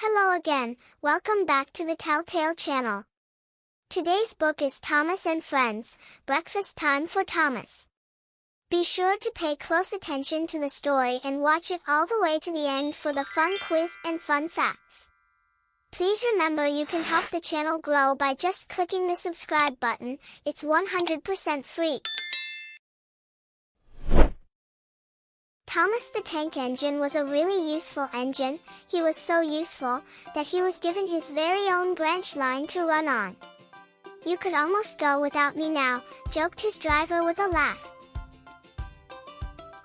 Hello again, welcome back to the Telltale channel. Today's book is Thomas and Friends, Breakfast Time for Thomas. Be sure to pay close attention to the story and watch it all the way to the end for the fun quiz and fun facts. Please remember you can help the channel grow by just clicking the subscribe button, it's 100% free. Thomas the Tank Engine was a really useful engine. He was so useful that he was given his very own branch line to run on. "You could almost go without me now," joked his driver with a laugh.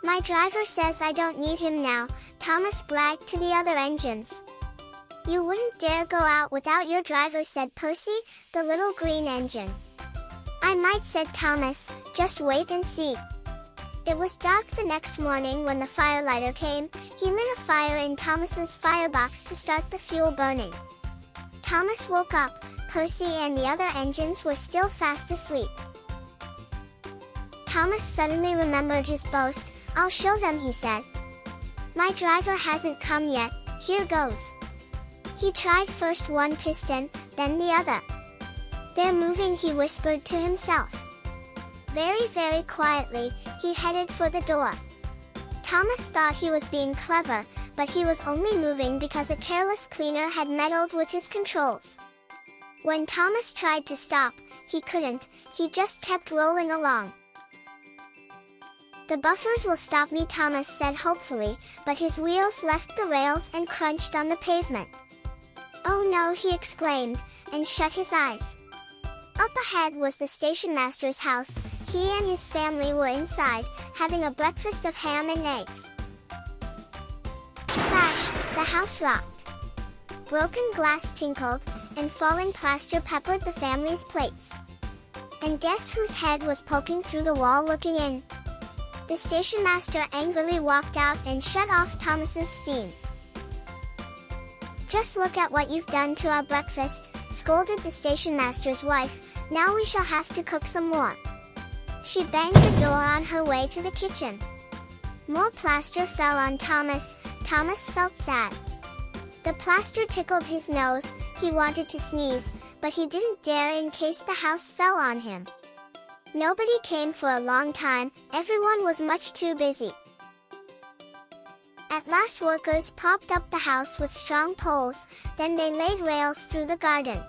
"My driver says I don't need him now," Thomas bragged to the other engines. "You wouldn't dare go out without your driver," said Percy, the little green engine. "I might," said Thomas, "just wait and see." It was dark the next morning when the firelighter came. He lit a fire in Thomas's firebox to start the fuel burning. Thomas woke up. Percy and the other engines were still fast asleep. Thomas suddenly remembered his boast. "I'll show them," he said. "My driver hasn't come yet, here goes." He tried first one piston, then the other. "They're moving," he whispered to himself. Very, very quietly, he headed for the door. Thomas thought he was being clever, but he was only moving because a careless cleaner had meddled with his controls. When Thomas tried to stop, he couldn't, he just kept rolling along. "The buffers will stop me," Thomas said hopefully, but his wheels left the rails and crunched on the pavement. "Oh no," he exclaimed, and shut his eyes. Up ahead was the station master's house. He and his family were inside, having a breakfast of ham and eggs. Crash! The house rocked. Broken glass tinkled, and falling plaster peppered the family's plates. And guess whose head was poking through the wall looking in? The station master angrily walked out and shut off Thomas's steam. "Just look at what you've done to our breakfast," scolded the station master's wife. "Now we shall have to cook some more." She banged the door on her way to the kitchen. More plaster fell on Thomas. Thomas felt sad. The plaster tickled his nose. He wanted to sneeze, but he didn't dare in case the house fell on him. Nobody came for a long time. Everyone was much too busy. At last workers propped up the house with strong poles, then they laid rails through the garden.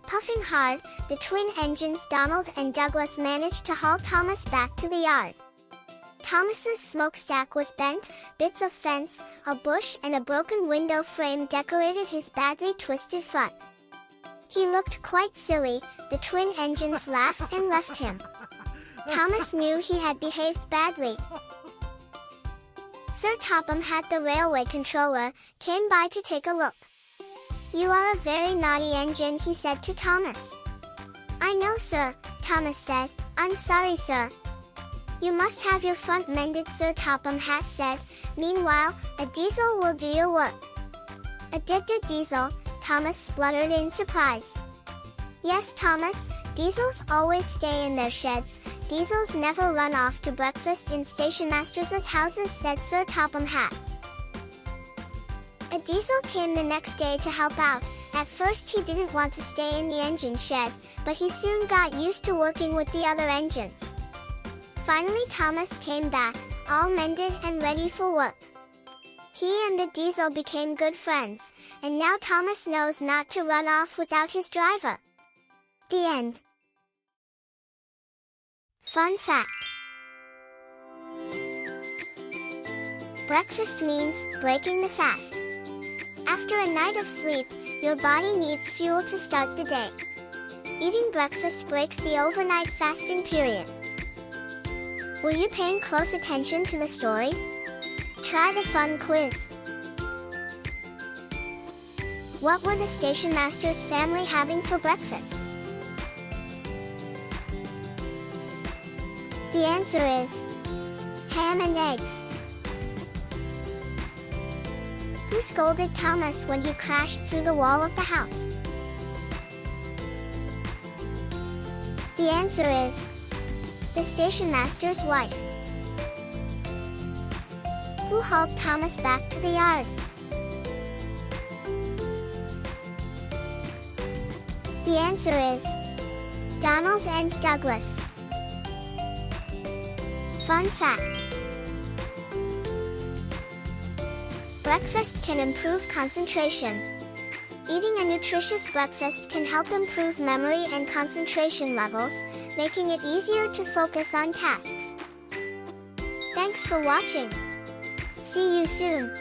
Puffing hard, the twin engines Donald and Douglas managed to haul Thomas back to the yard. Thomas's smokestack was bent, bits of fence, a bush and a broken window frame decorated his badly twisted front. He looked quite silly. The twin engines laughed and left him. Thomas knew he had behaved badly. Sir Topham had the railway controller, came by to take a look. "You are a very naughty engine," he said to Thomas. "I know, sir," Thomas said. "I'm sorry, sir." "You must have your front mended," Sir Topham had said. "Meanwhile, a diesel will do your work." "A diesel?" Thomas spluttered in surprise. "Yes, Thomas, diesels always stay in their sheds. Diesels never run off to breakfast in station masters' houses," said Sir Topham Hatt. A diesel came the next day to help out. At first he didn't want to stay in the engine shed, but he soon got used to working with the other engines. Finally Thomas came back, all mended and ready for work. He and the diesel became good friends, and now Thomas knows not to run off without his driver. The end. Fun fact. Breakfast means breaking the fast. After a night of sleep, your body needs fuel to start the day. Eating breakfast breaks the overnight fasting period. Were you paying close attention to the story? Try the fun quiz. What were the station master's family having for breakfast? The answer is ham and eggs. Who scolded Thomas when he crashed through the wall of the house? The answer is the station master's wife. Who hauled Thomas back to the yard? The answer is Donald and Douglas. Fun fact: breakfast can improve concentration. Eating a nutritious breakfast can help improve memory and concentration levels, making it easier to focus on tasks. Thanks for watching. See you soon.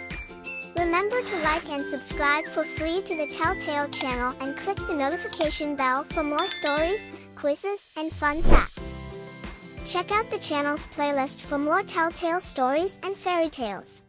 Remember to like and subscribe for free to the Telltale channel and click the notification bell for more stories, quizzes, and fun facts. Check out the channel's playlist for more Telltale stories and fairy tales.